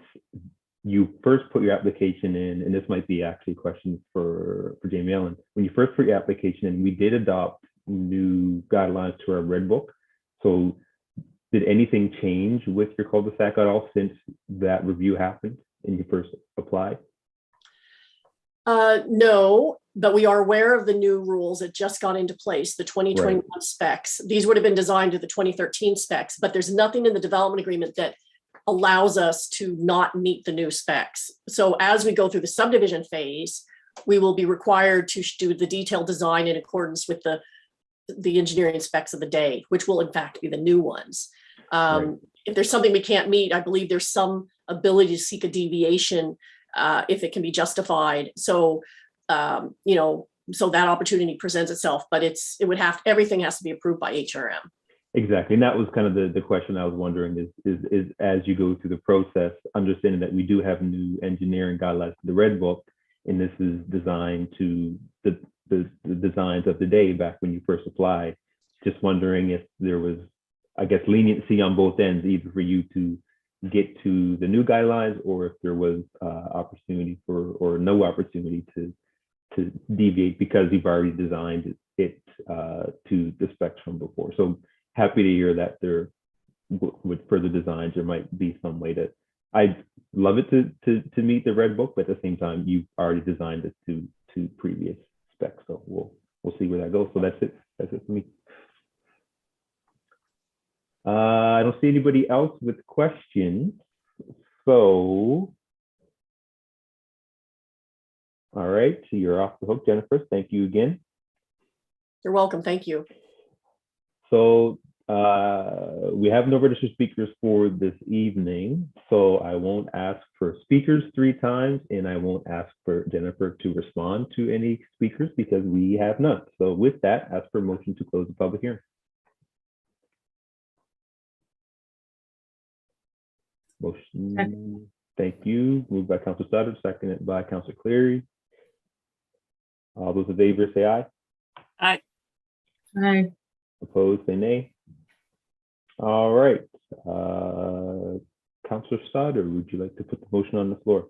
you first put your application in, and this might be actually a question for Jamie Ellen, when you first put your application in, we did adopt new guidelines to our red book. So did anything change with your cul-de-sac at all since that review happened and you first applied? No, but we are aware of the new rules that just got into place, the 2021 specs. These would have been designed to the 2013 specs, but there's nothing in the development agreement that allows us to not meet the new specs. So as we go through the subdivision phase, we will be required to do the detailed design in accordance with the engineering specs of the day, which will in fact be the new ones. If there's something we can't meet, I believe there's some ability to seek a deviation if it can be justified. So, so that opportunity presents itself, but everything has to be approved by HRM. Exactly. And that was kind of the question I was wondering is as you go through the process, understanding that we do have new engineering guidelines to the red book, and this is designed to the designs of the day back when you first applied. Just wondering if there was, I guess, leniency on both ends, either for you to get to the new guidelines or if there was opportunity or no opportunity to deviate because you've already designed it to the specs from before. So happy to hear that there, with further designs, there might be some way to, I'd love it to meet the red book, but at the same time, you've already designed it to previous specs. So we'll see where that goes. So that's it for me. I don't see anybody else with questions. So, all right, so you're off the hook, Jennifer. Thank you again. You're welcome. Thank you. So we have no registered speakers for this evening. So I won't ask for speakers 3 times, and I won't ask for Jennifer to respond to any speakers because we have none. So with that, ask for a motion to close the public hearing. Motion, thank you. Moved by Council Sutter, seconded by Council Cleary. All those in favor say aye. Aye. Aye. Opposed, say nay. All right. Councilor Sutter, would you like to put the motion on the floor?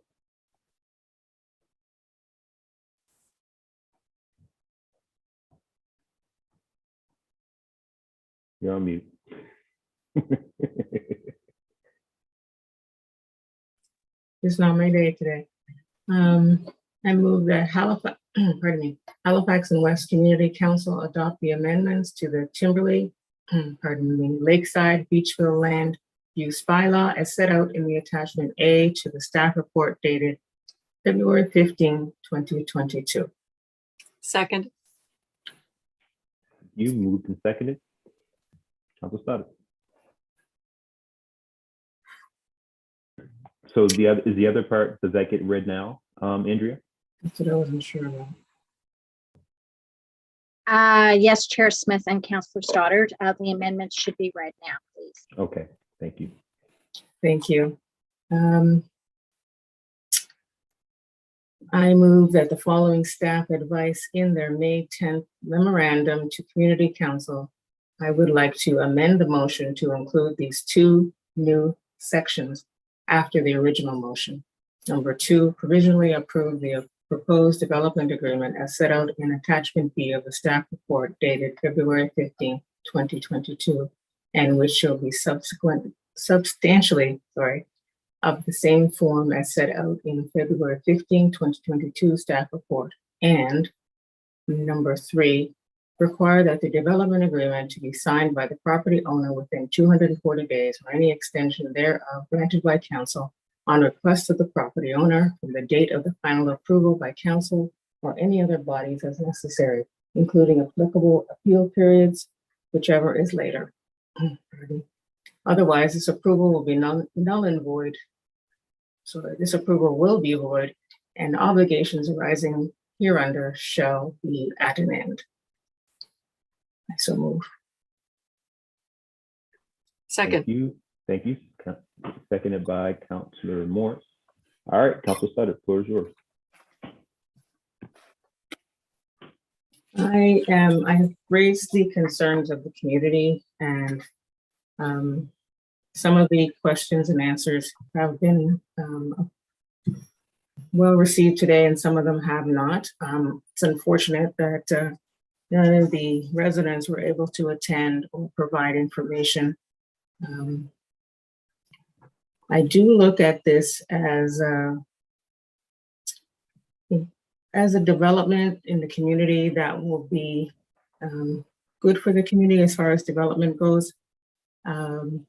You're on mute. It's not my day today. I move that Halifax, pardon me, Halifax and West Community Council adopt the amendments to the Timberlake, pardon me, Lakeside Beechville Land Use Bylaw as set out in the attachment A to the staff report dated February 15, 2022. Second. You moved and seconded. Council Sutter. So is the other part, does that get read now, Andrea? That's what I wasn't sure about. Yes, Chair Smith and Councillor Stoddard, the amendments should be read now, please. Okay, thank you. Thank you. I move that the following staff advice in their May 10th memorandum to Community Council. I would like to amend the motion to include these two new sections after the original motion. Number 2, provisionally approve the proposed development agreement as set out in attachment B of the staff report dated February 15, 2022, and which shall be substantially of the same form as set out in February 15, 2022 staff report. And number 3, require that the development agreement to be signed by the property owner within 240 days or any extension thereof granted by council on request of the property owner from the date of the final approval by council or any other bodies as necessary, including applicable appeal periods, whichever is later. Otherwise, this approval will be null and void. So this approval will be void and obligations arising hereunder shall be at an end. I so move. Second. Thank you. Seconded by Councilor Morris. All right, Councilor Sutter, floor is yours. I have raised the concerns of the community, and some of the questions and answers have been well received today, and some of them have not. It's unfortunate that none of the residents were able to attend or provide information. I do look at this as a development in the community that will be good for the community as far as development goes. I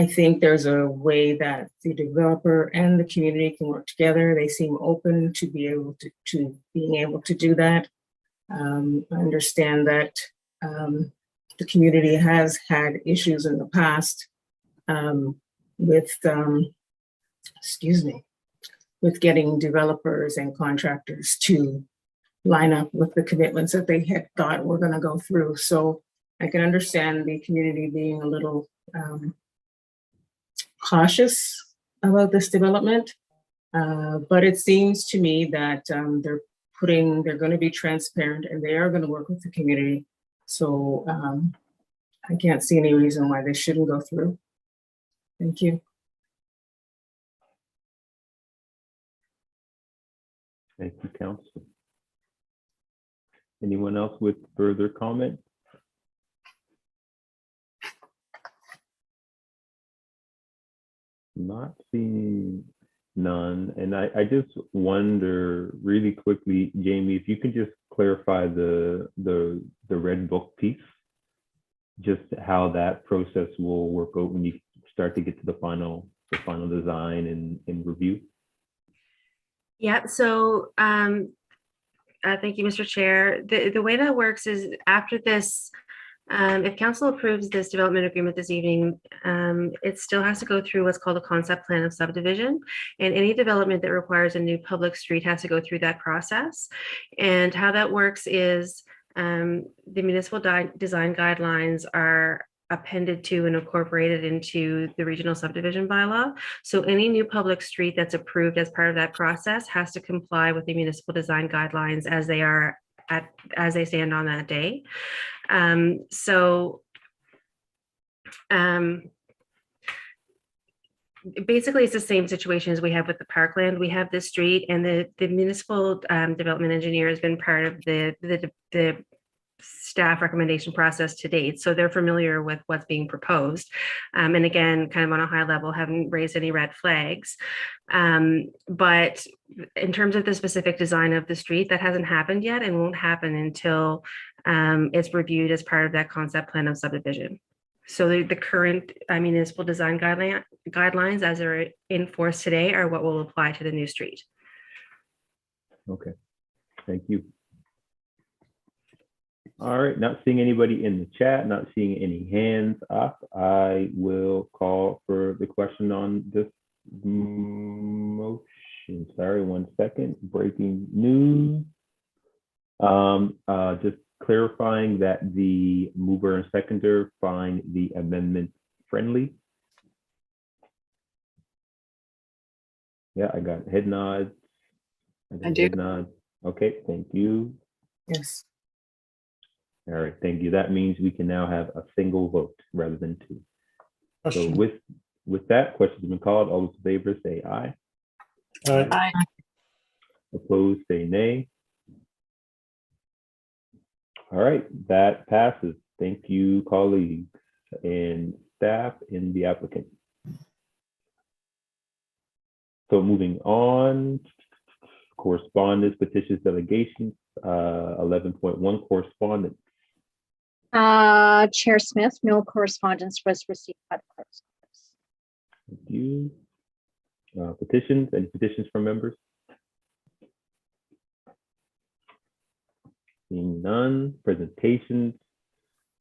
think there's a way that the developer and the community can work together. They seem open to be able to being able to do that. I understand that the community has had issues in the past with getting developers and contractors to line up with the commitments that they had thought were going to go through. So I can understand the community being a little cautious about this development, but it seems to me that they're going to be transparent and they are going to work with the community. So I can't see any reason why they shouldn't go through. Thank you. Thank you, Council. Anyone else with further comment? Not seeing none. And I just wonder really quickly, Jamie, if you can just clarify the red book piece, just how that process will work out when you start to get to the final design and review. Yeah, so thank you, Mr. Chair. The way that works is after this, if council approves this development agreement this evening, it still has to go through what's called a concept plan of subdivision. And any development that requires a new public street has to go through that process. And how that works is the municipal design guidelines are appended to and incorporated into the regional subdivision bylaw. So any new public street that's approved as part of that process has to comply with the municipal design guidelines as they stand on that day. Basically, it's the same situation as we have with the parkland. We have this street, and the municipal development engineer has been part of the staff recommendation process to date. So they're familiar with what's being proposed. And again, kind of on a high level, haven't raised any red flags. But in terms of the specific design of the street, that hasn't happened yet and won't happen until it's reviewed as part of that concept plan of subdivision. So the current municipal design guidelines as they're in force today are what will apply to the new street. Okay, thank you. All right, not seeing anybody in the chat, not seeing any hands up. I will call for the question on this motion. Sorry, 1 second. Breaking news. Just clarifying that the mover and seconder find the amendment friendly. Yeah, I got head nods. I do. Head nods. Okay, thank you. Yes. All right, thank you. That means we can now have a single vote rather than two. So Question. with that, questions have been called. All those in favor say aye. Aye. Opposed say nay. All right, that passes. Thank you, colleagues and staff and the applicant. So moving on, correspondence, petitions, delegations, 11.1 correspondence. Chair Smith, no correspondence was received by the clerk's office. Thank you. Petitions, any petitions from members? Seeing none. Presentations,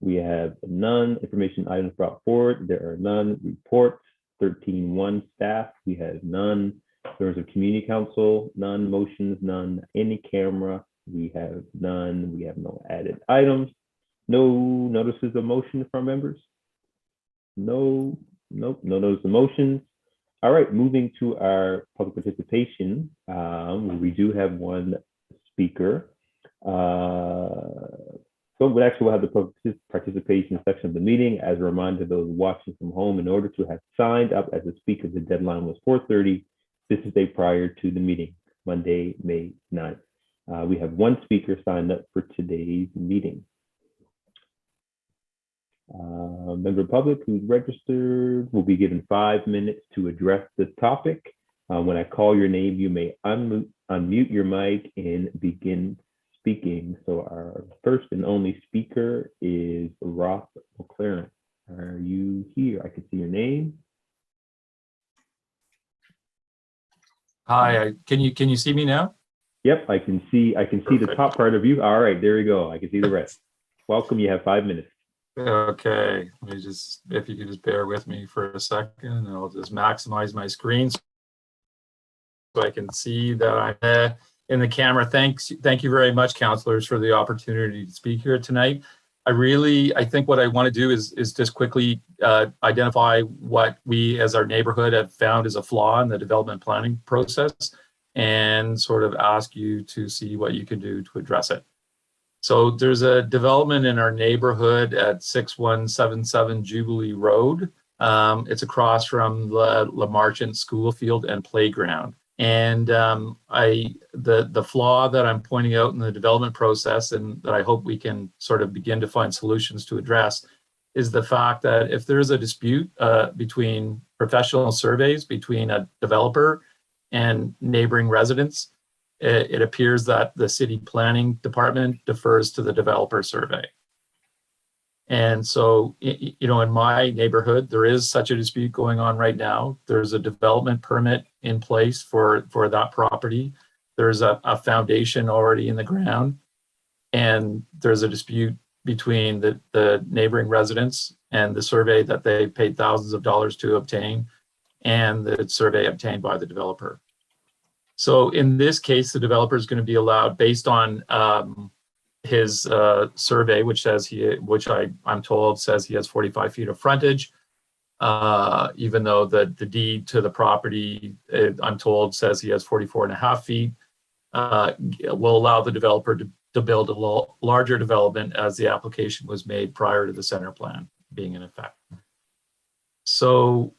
we have none. Information items brought forward, there are none. Reports, 13.1 staff, we have none. Members of community council, none. Motions, none. Any camera, we have none. We have no added items. No notices of motion from members? No, nope, no notice of motions. All right, moving to our public participation. We do have one speaker. So we actually will have the public participation section of the meeting. As a reminder to those watching from home, in order to have signed up as a speaker, the deadline was 4:30 business day prior to the meeting, Monday, May 9th. We have one speaker signed up for today's meeting. Member of public who's registered will be given 5 minutes to address this topic. When I call your name, you may unmute your mic and begin speaking. So our first and only speaker is Ross McLaren. Are you here? I can see your name. Hi, can you see me now? Yep, I can see the top part of you. All right, there we go. I can see the rest. Welcome, you have 5 minutes. Okay, let me just, if you could just bear with me for a second, and I'll just maximize my screen so I can see that I'm in the camera. Thank you very much, councilors, for the opportunity to speak here tonight. I think what I want to do is just quickly identify what we as our neighborhood have found as a flaw in the development planning process and sort of ask you to see what you can do to address it. So there's a development in our neighborhood at 6177 Jubilee Road. It's across from the La Marchant School Field and Playground. And the flaw that I'm pointing out in the development process, and that I hope we can sort of begin to find solutions to address, is the fact that if there's a dispute between professional surveys between a developer and neighboring residents, it appears that the city planning department defers to the developer survey. And so, you know, in my neighborhood, there is such a dispute going on right now. There's a development permit in place for that property. There's a foundation already in the ground. And there's a dispute between the neighboring residents and the survey that they paid thousands of dollars to obtain and the survey obtained by the developer. So in this case, the developer is going to be allowed, based on his survey, which I'm told says he has 45 feet of frontage, even though the deed to the property, I'm told, says he has 44.5 feet, will allow the developer to build a larger development as the application was made prior to the center plan being in effect. So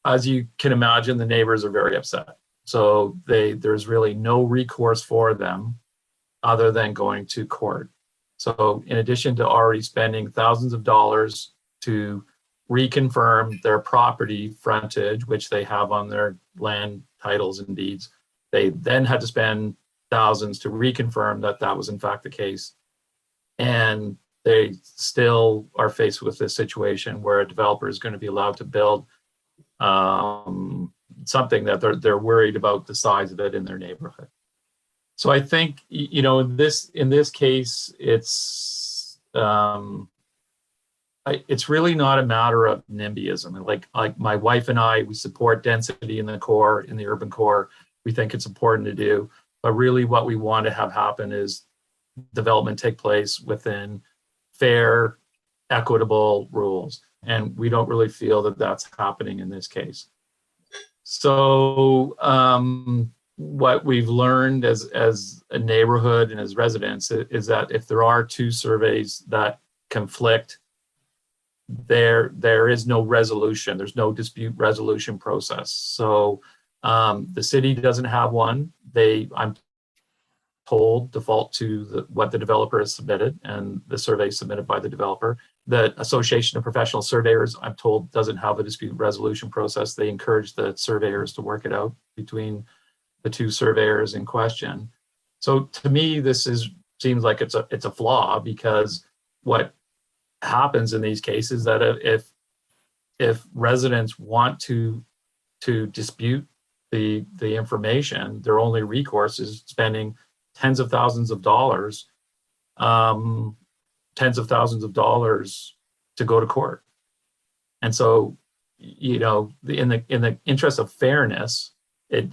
as you can imagine, the neighbors are very upset. So there's really no recourse for them other than going to court. So in addition to already spending thousands of dollars to reconfirm their property frontage, which they have on their land titles and deeds, they then had to spend thousands to reconfirm that that was in fact the case. And they still are faced with this situation where a developer is going to be allowed to build something that they're worried about the size of it in their neighborhood. So I think, you know, in this case, it's really not a matter of NIMBYism. Like my wife and I, we support density in the core, in the urban core. We think it's important to do, but really what we want to have happen is development take place within fair, equitable rules. And we don't really feel that that's happening in this case. So what we've learned as a neighborhood and as residents is that if there are two surveys that conflict, there is no resolution. There's no dispute resolution process. So the city doesn't have one. I'm told, default to what the developer has submitted and the survey submitted by the developer. The Association of Professional Surveyors, I'm told, doesn't have a dispute resolution process. They encourage the surveyors to work it out between the two surveyors in question. So to me, this seems like it's a flaw, because what happens in these cases that if residents want to dispute the information, their only recourse is spending tens of thousands of dollars to go to court. And so, you know, in the interest of fairness, I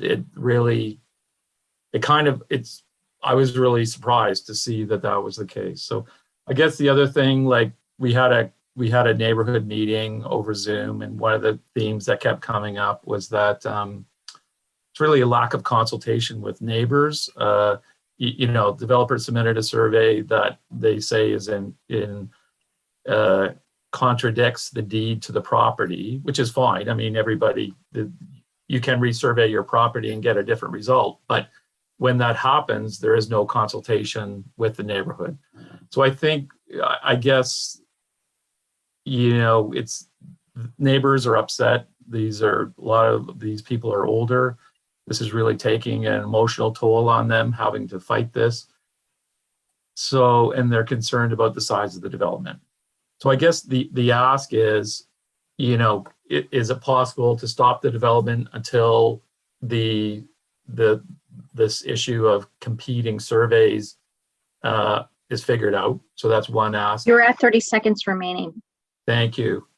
was really surprised to see that was the case. So I guess the other thing, like we had a neighborhood meeting over Zoom, and one of the themes that kept coming up was that it's really a lack of consultation with neighbors. You know, developers submitted a survey that they say is contradicts the deed to the property, which is fine. I mean, you can resurvey your property and get a different result, but when that happens, there is no consultation with the neighborhood. So I guess, you know, neighbors are upset. A lot of these people are older. This is really taking an emotional toll on them, having to fight this. So, and they're concerned about the size of the development. So I guess the ask is, you know, is it possible to stop the development until this issue of competing surveys is figured out? So that's one ask. You're at 30 seconds remaining. Thank you.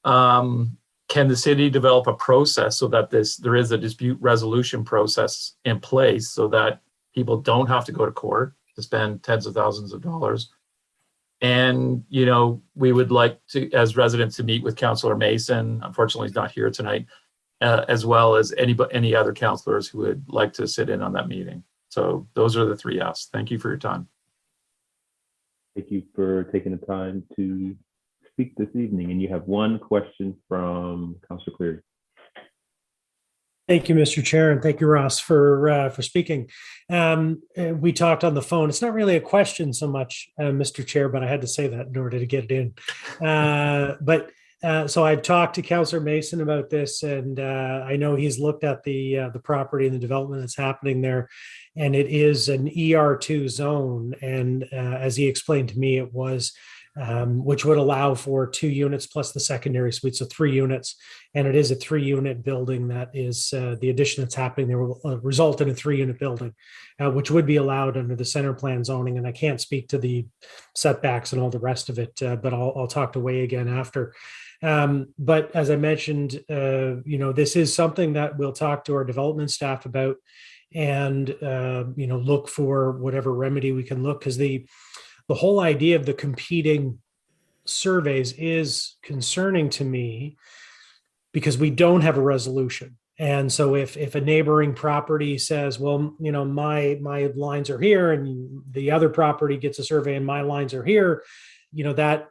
Can the city develop a process so that there is a dispute resolution process in place so that people don't have to go to court to spend tens of thousands of dollars? And, you know, we would like to, as residents, to meet with Councillor Mason. Unfortunately, he's not here tonight, as well as any other councillors who would like to sit in on that meeting. So those are the three asks. Thank you for your time. Thank you for taking the time to speak this evening. And you have one question from Councillor Cleary. Thank you, Mr. Chair, and thank you, Ross, for speaking. We talked on the phone. It's not really a question so much, Mr. Chair, but I had to say that in order to get it in. So I talked to Councillor Mason about this, and I know he's looked at the property and the development that's happening there, and it is an ER2 zone. And as he explained to me, it was which would allow for 2 units plus the secondary suite, so 3 units. And it is a 3-unit building that is the addition that's happening there will result in a 3-unit building, which would be allowed under the center plan zoning. And I can't speak to the setbacks and all the rest of it, but I'll talk to Wei again after. But as I mentioned, you know, this is something that we'll talk to our development staff about. and look for whatever remedy we can look, because the whole idea of the competing surveys is concerning to me because we don't have a resolution. And so if a neighboring property says, well, my lines are here, and the other property gets a survey and my lines are here, that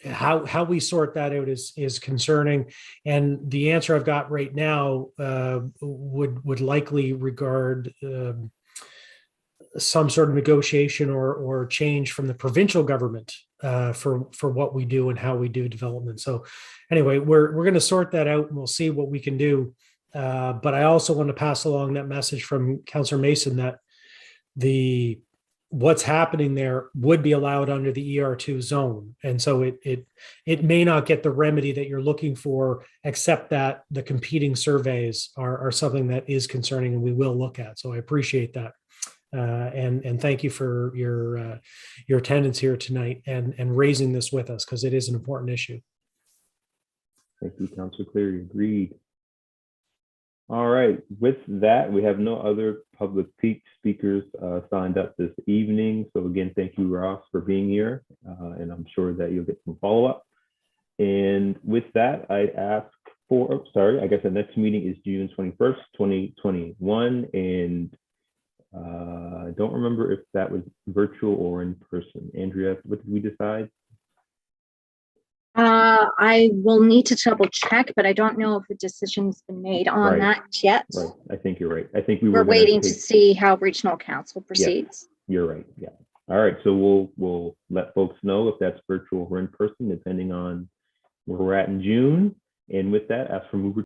how we sort that out is concerning. And the answer I've got right now would likely regard some sort of negotiation or change from the provincial government for what we do and how we do development. So anyway, we're going to sort that out, and we'll see what we can do. But I also want to pass along that message from Councillor Mason that what's happening there would be allowed under the ER2 zone. And so it may not get the remedy that you're looking for, except that the competing surveys are something that is concerning and we will look at. So I appreciate that. And thank you for your attendance here tonight and raising this with us, because it is an important issue. Thank you, Councillor Cleary. Agreed. All right. With that, we have no other public speakers signed up this evening. So again, thank you, Ross, for being here. And I'm sure that you'll get some follow-up. And with that, I ask for, I guess the next meeting is June 21st, 2021. And I don't remember if that was virtual or in person. Andrea, what did we decide? I will need to double check, but I don't know if a decision's been made on that yet. Right. I think you're right. I think we're waiting to see how regional council proceeds. You're right. Yeah. All right. So we'll let folks know if that's virtual or in person, depending on where we're at in June. And with that, ask for mover